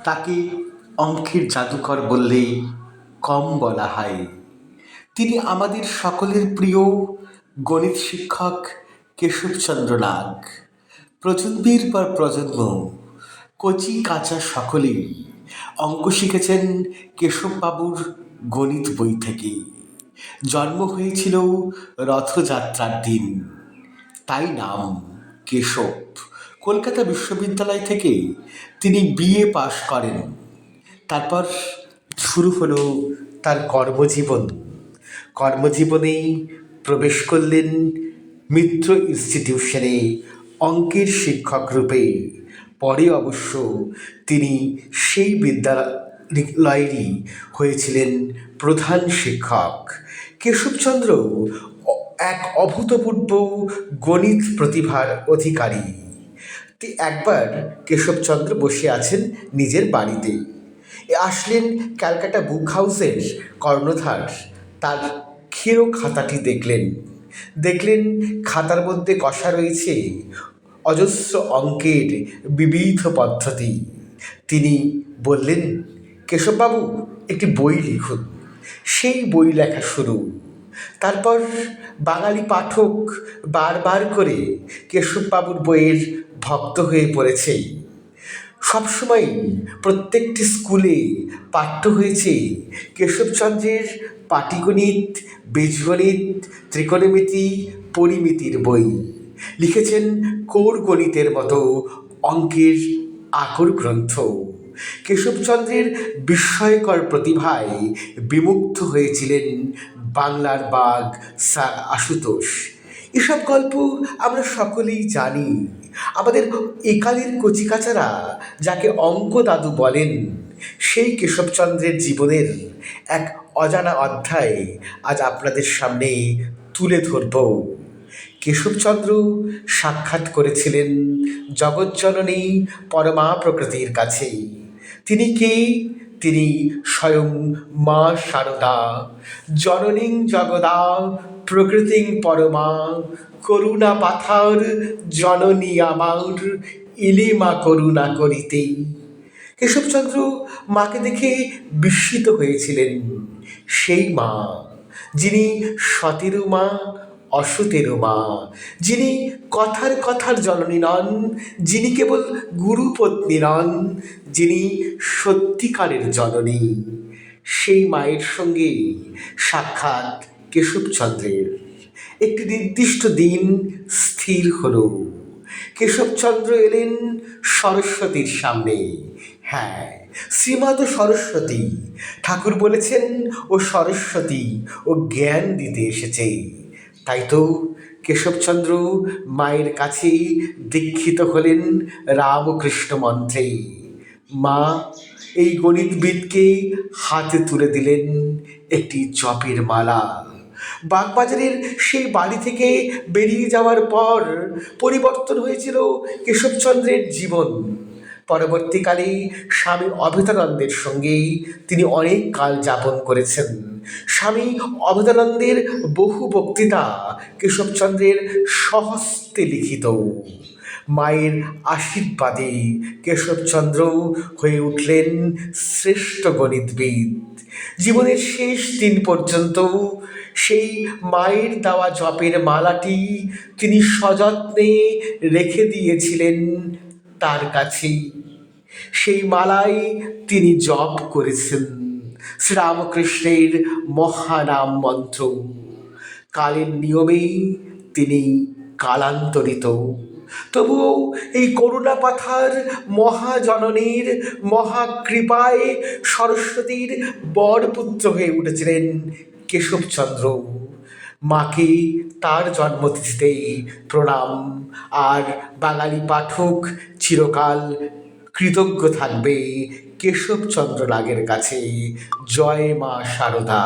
তাকে অঙ্কের জাদুকর বললে কম বলা হয়। তিনি আমাদের সকলের প্রিয় গণিত শিক্ষক কেশবচন্দ্র নাগ। প্রজন্মের পর প্রজন্ম কচি কাঁচা সকলেই অঙ্ক শিখেছেন কেশববাবুর গণিত বই থেকে। জন্ম হয়েছিল রথযাত্রার দিন, তাই নাম কেশব। কলকাতা বিশ্ববিদ্যালয় থেকে তিনি বিএ পাশ করেন। তারপর শুরু হলো তার কর্মজীবন। কর্মজীবনেই প্রবেশ করলেন মিত্র ইনস্টিটিউশনে অঙ্কের শিক্ষক রূপে। পরে অবশ্য তিনি সেই বিদ্যালয়েরই হয়েছিলেন প্রধান শিক্ষক। কেশবচন্দ্র এক অভূতপূর্ব গণিত প্রতিভার অধিকারী। একবার কেশবচন্দ্র বসে আছেন নিজের বাড়িতে। আসলেন ক্যালকাটা বুক হাউসের কর্ণধার। তার ক্ষীর খাতাটি দেখলেন খাতার মধ্যে কষা রয়েছে অজস্র অঙ্কের বিবিধ পদ্ধতি। তিনি বললেন, কেশববাবু, একটি বই লিখুন। সেই বই লেখা শুরু। তারপর বাঙালি পাঠক বারবার করে কেশববাবুর বইয়ের ভক্ত হয়ে পড়েছে। সবসময় প্রত্যেকটি স্কুলে পাঠ্য হয়েছে কেশবচন্দ্রের পাটিগণিত, বীজগণিত, ত্রিকোণমিতি, পরিমিতির বই। লিখেছেন কোর গণিতের মতো অঙ্কের আকর গ্রন্থ। কেশবচন্দ্রের বিস্ময়কর প্রতিভায় বিমুগ্ধ হয়েছিলেন বাংলার বাঘ স্যার আশুতোষ। এসব গল্প আমরা সকলেই জানি। আমাদের একালের কচিকাচারা যাকে অঙ্ক দাদু বলেন, সেই কেশবচন্দ্রের জীবনের এক অজানা অধ্যায় আজ আপনাদের সামনে তুলে ধরব। কেশবচন্দ্র সাক্ষাৎ করেছিলেন জগজ্জননী পরমা প্রকৃতির কাছে। তিনি কে? তিনি স্বয়ং মা শারদা। জননীং জগদা প্রকৃতিং পরমা করুণা পাথার জননী আমার ইলিমা করুণা করিতে। কেশবচন্দ্র মাকে দেখে বিস্মিত হয়েছিলেন। সেই মা, যিনি সতেরো মা, অসতেরো মা, যিনি কথার জননী নন, যিনি কেবল গুরুপত্নী নন, যিনি সত্যিকারের জননী। সেই মায়ের সঙ্গে সাক্ষাৎ কেশবচন্দ্রের। একটি নির্দিষ্ট দিন স্থির হল। কেশবচন্দ্র এলেন সরস্বতীর সামনে। হ্যাঁ, শ্রীমত সরস্বতী। ঠাকুর বলেছেন ও সরস্বতী, ও জ্ঞান দিতে এসেছে। তাই তো কেশবচন্দ্র মায়ের কাছেই দীক্ষিত হলেন রামকৃষ্ণ মন্ত্রে। মা এই গণিতবিদকে হাতে তুলে দিলেন একটি জপের মালা। বাগবাজারের সেই বাড়ি থেকে বেরিয়ে যাওয়ার পর পরিবর্তন হয়েছিল কেশবচন্দ্রের জীবন। পরবর্তীকালে স্বামী অভেদানন্দের সঙ্গেই তিনি অনেক কাল যাপন করেছেন। স্বামী অভেদানন্দের বহু বক্তৃতা কেশবচন্দ্রের স্বহস্তে লিখিত। মায়ের আশীর্বাদে কেশবচন্দ্র হয়ে উঠলেন শ্রেষ্ঠ গণিতবিদ। জীবনের শেষ দিন পর্যন্ত সেই মায়ের দেওয়া জপের মালাটি তিনি সযত্নে রেখে দিয়েছিলেন তার কাছেই। সেই মালায় তিনি জপ করেছেন শ্রীরামকৃষ্ণের মহানাম মন্ত্র। কালের নিয়মেই তিনি কালান্তরিত। তবুও এই করুণা পাথার মহাজননীর মহাকৃপায় সরস্বতীর বরপুত্র হয়ে উঠেছিলেন কেশবচন্দ্র। মাকে তার জন্মতিথিতেই প্রণাম। আর বাঙালি পাঠক চিরকাল কৃতজ্ঞ থাকবে কেশবচন্দ্র নাগের কাছে। জয় মা শারদা।